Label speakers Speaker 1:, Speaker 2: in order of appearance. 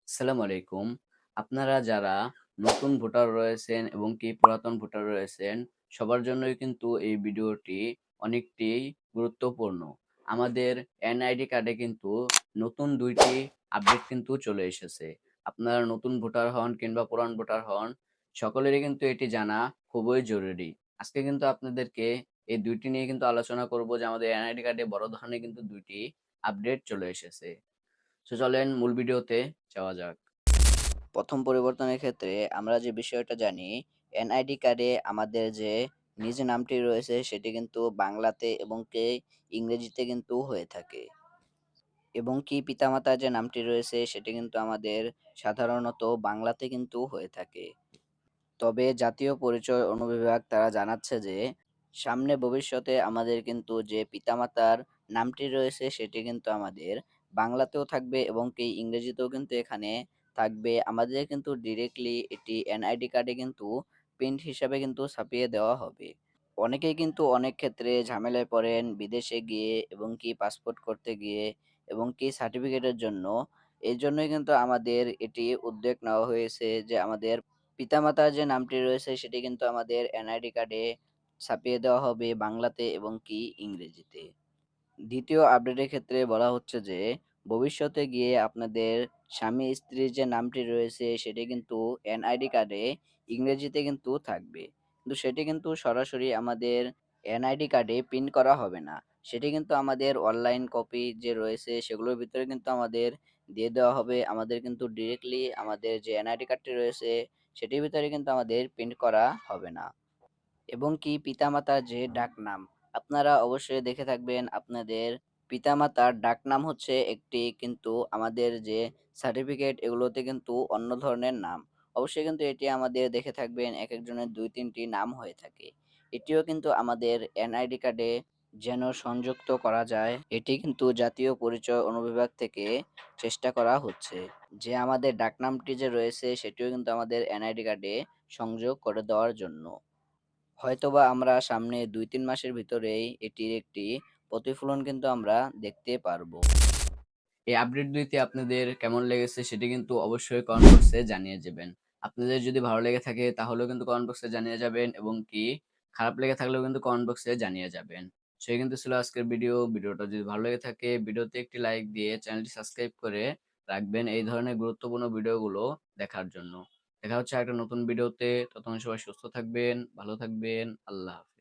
Speaker 1: আসসালামু আলাইকুম। আপনারা যারা নতুন ভোটার রয়েছেন এবং কি পুরাতন ভোটার রয়েছেন, সবার জন্যই কিন্তু এই ভিডিওটি অনেকটাই গুরুত্বপূর্ণ। আমাদের এনআইডি কার্ডে কিন্তু নতুন ২ টি আপডেট কিন্তু চলে এসেছে। আপনারা নতুন ভোটার হন কিংবা পুরান ভোটার হন, সকলেরই কিন্তু এটি জানা খুবই জরুরি। আজকে কিন্তু আপনাদেরকে এই ২ টি নিয়ে কিন্তু আলোচনা করব যে আমাদের এনআইডি কার্ডে বড় ধরনের কিন্তু ২ টি আপডেট চলে এসেছে। চলেন মূল ভিডিওতে যাওয়া যাক।
Speaker 2: প্রথম পরিবর্তনের ক্ষেত্রে আমরা যে বিষয়টা জানি, এনআইডি কার্ডে আমাদের যে নিজ নামটি রয়েছে সেটি কিন্তু বাংলাতে এবং ইংরেজিতে কিন্তু হয়ে থাকে। এবং পিতামাতার যে নামটি রয়েছে সেটি কিন্তু আমাদের সাধারণত বাংলাতে কিন্তু হয়ে থাকে। তবে জাতীয় পরিচয় অনুবিভাগ তারা জানাচ্ছে যে সামনে ভবিষ্যতে আমাদের কিন্তু যে পিতামাতার নামটি রয়েছে সেটি কিন্তু আমাদের বাংলাতেও থাকবে এবং ইংরেজিতেও কিন্তু এখানে থাকবে। আমাদের কিন্তু ডিরেক্টলি এটি এনআইডি কার্ডে কিন্তু প্রিন্ট হিসাবে কিন্তু ছাপিয়ে দেওয়া হবে। অনেকেই কিন্তু অনেক ক্ষেত্রে ঝামেলায় পড়েন বিদেশে গিয়ে এবং পাসপোর্ট করতে গিয়ে এবং সার্টিফিকেটের জন্য। এই জন্যই কিন্তু আমাদের এটি উদ্যোগ নেওয়া হয়েছে যে আমাদের পিতামাতার যে নামটি রয়েছে সেটি কিন্তু আমাদের এনআইডি কার্ডে ছাপিয়ে দেওয়া হবে বাংলাতে এবং ইংরেজিতে। দ্বিতীয় আপডেটের ক্ষেত্রে বলা হচ্ছে যে ভবিষ্যতে গিয়ে আপনাদের স্বামী স্ত্রীর যে নামটি রয়েছে সেটি কিন্তু এনআইডি কার্ডে ইংরেজিতে কিন্তু থাকবে, কিন্তু সেটি কিন্তু সরাসরি আমাদের এনআইডি কার্ডে প্রিন্ট করা হবে না। সেটি কিন্তু আমাদের অনলাইন কপি যে রয়েছে সেগুলোর ভিতরে কিন্তু আমাদের দিয়ে দেওয়া হবে। আমাদের কিন্তু ডিরেক্টলি আমাদের যে এনআইডি কার্ডটি রয়েছে সেটির ভিতরে কিন্তু আমাদের প্রিন্ট করা হবে না। এবং পিতামাতার যে ডাকনাম, আপনারা অবশ্যই দেখে থাকবেন আপনাদের পিতামাতার ডাকনাম হচ্ছে একটি, কিন্তু আমাদের যে সার্টিফিকেট এগুলোতে কিন্তু অন্য ধরনের নাম। অবশ্যই কিন্তু এটি আমাদের দেখে থাকবেন এক একজনের ২-৩টি নাম হয়ে থাকে। এটিও কিন্তু আমাদের এনআইডি কার্ডে যেন সংযুক্ত করা যায় এটি কিন্তু জাতীয় পরিচয় অনুবিভাগ থেকে চেষ্টা করা হচ্ছে যে আমাদের ডাকনামটি যে রয়েছে সেটিও কিন্তু আমাদের এনআইডি কার্ডে সংযোগ করে দেওয়ার জন্য। হয়তোবা আমরা সামনে ২-৩ মাসের ভিতরেই এটির একটি প্রতিফলন কিন্তু আমরা দেখতে পারবো।
Speaker 1: এই আপডেট ২ টি আপনাদের কেমন লেগেছে সেটি কিন্তু অবশ্যই কমেন্ট বক্সে জানিয়ে যাবেন। আপনাদের যদি ভালো লেগে থাকে তাহলেও কিন্তু কমেন্ট বক্সে জানিয়ে যাবেন এবং কি খারাপ লেগে থাকলেও কিন্তু কমেন্ট বক্সে জানিয়ে যাবেন। সেই কিন্তু ছিল আজকের ভিডিও। ভিডিওটা যদি ভালো লেগে থাকে ভিডিওতে একটি লাইক দিয়ে চ্যানেলটি সাবস্ক্রাইব করে রাখবেন এই ধরনের গুরুত্বপূর্ণ ভিডিওগুলো দেখার জন্য। দেখা হচ্ছে আরেকটা নতুন ভিডিওতে। ততক্ষণ সবাই সুস্থ থাকবেন, ভালো থাকবেন। আল্লাহ হাফেজ।